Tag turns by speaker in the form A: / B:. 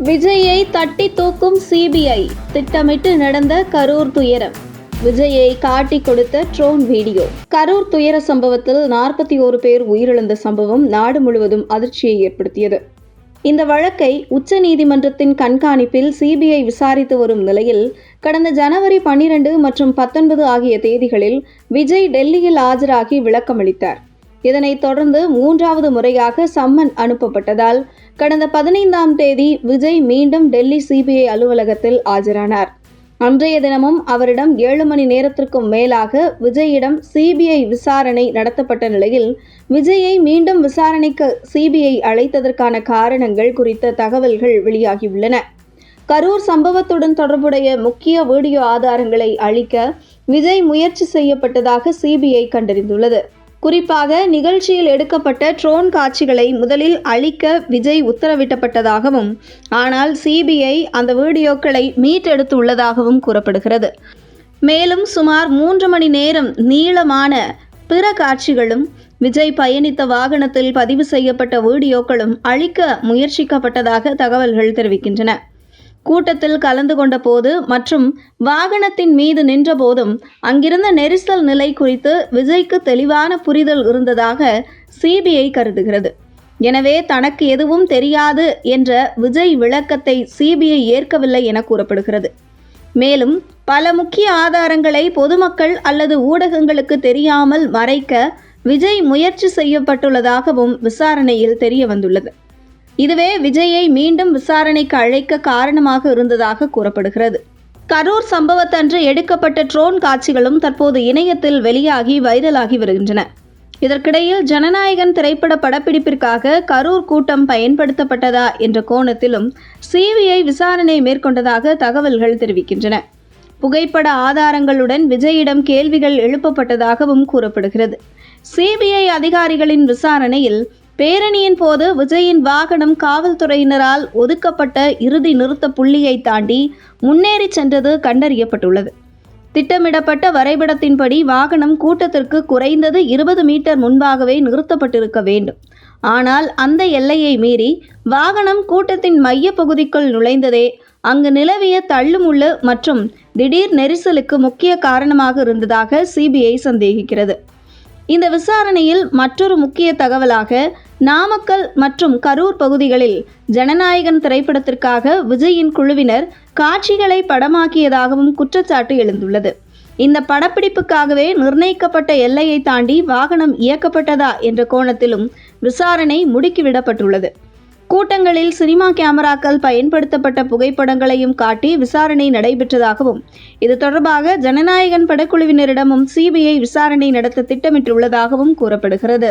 A: விஜயை தட்டி தூக்கும் சிபிஐ, திட்டமிட்டு நடந்த கரூர் துயரம். விஜயை காட்டி கொடுத்த ட்ரோன் வீடியோ. கரூர் துயர சம்பவத்தில் 41 பேர் உயிரிழந்த சம்பவம் நாடு முழுவதும் அதிர்ச்சியை ஏற்படுத்தியது. இந்த வழக்கை உச்சநீதிமன்றத்தின் கண்காணிப்பில் சிபிஐ விசாரித்து வரும் நிலையில் கடந்த ஜனவரி 12 மற்றும் 19 ஆகிய தேதிகளில் விஜய் டெல்லியில் ஆஜராகி விளக்கமளித்தார். இதனைத் தொடர்ந்து 3வது முறையாக சம்மன் அனுப்பப்பட்டதால் கடந்த 15ஆம் தேதி விஜய் மீண்டும் டெல்லி சிபிஐ அலுவலகத்தில் ஆஜரானார். அன்றைய தினமும் அவரிடம் 7 மணி நேரத்திற்கும் மேலாக விஜயிடம் சிபிஐ விசாரணை நடத்தப்பட்ட நிலையில் விஜயை மீண்டும் விசாரணைக்கு சிபிஐ அழைத்ததற்கான காரணங்கள் குறித்த தகவல்கள் வெளியாகியுள்ளன. கரூர் சம்பவத்துடன் தொடர்புடைய முக்கிய வீடியோ ஆதாரங்களை அழிக்க விஜய் முயற்சி செய்யப்பட்டதாக சிபிஐ கண்டறிந்துள்ளது. குறிப்பாக நிகழ்ச்சியில் எடுக்கப்பட்ட ட்ரோன் காட்சிகளை முதலில் அழிக்க விஜய் உத்தரவிட்டப்பட்டதாகவும், ஆனால் சிபிஐ அந்த வீடியோக்களை மீட்டெடுத்துள்ளதாகவும் கூறப்படுகிறது. மேலும் சுமார் 3 மணி நேரம் நீளமான பிற காட்சிகளும் விஜய் பயணித்த வாகனத்தில் பதிவு செய்யப்பட்ட வீடியோக்களும் அழிக்க முயற்சிக்கப்பட்டதாக தகவல்கள் தெரிவிக்கின்றன. கூட்டத்தில் கலந்து கொண்ட போது மற்றும் வாகனத்தின் மீது நின்ற போதும் அங்கிருந்த நெரிசல் நிலை குறித்து விஜய்க்கு தெளிவான புரிதல் இருந்ததாக சிபிஐ கருதுகிறது. எனவே தனக்கு எதுவும் தெரியாது என்ற விஜய் விளக்கத்தை சிபிஐ ஏற்கவில்லை என கூறப்படுகிறது. மேலும் பல முக்கிய ஆதாரங்களை பொதுமக்கள் அல்லது ஊடகங்களுக்கு தெரியாமல் மறைக்க விஜய் முயற்சி செய்யப்பட்டுள்ளதாகவும் விசாரணையில் தெரிய வந்துள்ளது. இதுவே விஜயை மீண்டும் விசாரணைக்கு அழைக்க காரணமாக இருந்ததாக கூறப்படுகிறது. கரூர் சம்பவத்தன்று எடுக்கப்பட்ட ட்ரோன் காட்சிகளும் தற்போது இணையத்தில் வெளியாகி வைரலாகி வருகின்றன. இதற்கிடையில் ஜனநாயகன் திரைப்பட படப்பிடிப்பிற்காக கரூர் கூட்டம் பயன்படுத்தப்பட்டதா என்ற கோணத்திலும் சிபிஐ விசாரணை மேற்கொண்டதாக தகவல்கள் தெரிவிக்கின்றன. புகைப்பட ஆதாரங்களுடன் விஜயிடம் கேள்விகள் எழுப்பப்பட்டதாகவும் கூறப்படுகிறது. சிபிஐ அதிகாரிகளின் விசாரணையில் பேரணியின் போது விஜயின் வாகனம் காவல்துறையினரால் ஒதுக்கப்பட்ட இறுதி நிறுத்த புள்ளியை தாண்டி முன்னேறி சென்றது கண்டறியப்பட்டுள்ளது. திட்டமிடப்பட்ட வரைபடத்தின்படி வாகனம் கூட்டத்திற்கு குறைந்தது 20 மீட்டர் முன்பாகவே நிறுத்தப்பட்டிருக்க வேண்டும். ஆனால் அந்த எல்லையை மீறி வாகனம் கூட்டத்தின் மைய பகுதிக்குள் நுழைந்ததே அங்கு நிலவிய தள்ளுமுள்ளு மற்றும் திடீர் நெரிசலுக்கு முக்கிய காரணமாக இருந்ததாக சிபிஐ சந்தேகிக்கிறது. இந்த விசாரணையில் மற்றொரு முக்கிய தகவலாக நாமக்கல் மற்றும் கரூர் பகுதிகளில் ஜனநாயகன் திரைப்படத்திற்காக விஜயின் குழுவினர் காட்சிகளை படமாக்கியதாகவும் குற்றச்சாட்டு எழுந்துள்ளது. இந்த படப்பிடிப்புக்காகவே நிர்ணயிக்கப்பட்ட எல்லையை தாண்டி வாகனம் இயக்கப்பட்டதா என்ற கோணத்திலும் விசாரணை முடுக்கிவிடப்பட்டுள்ளது. கூட்டங்களில் சினிமா கேமராக்கள் பயன்படுத்தப்பட்ட புகைப்படங்களையும் காட்டி விசாரணை நடைபெற்றதாகவும், இது தொடர்பாக ஜனநாயகன் படக்குழுவினரிடமும் சிபிஐ விசாரணை நடத்த திட்டமிட்டுள்ளதாகவும் கூறப்படுகிறது.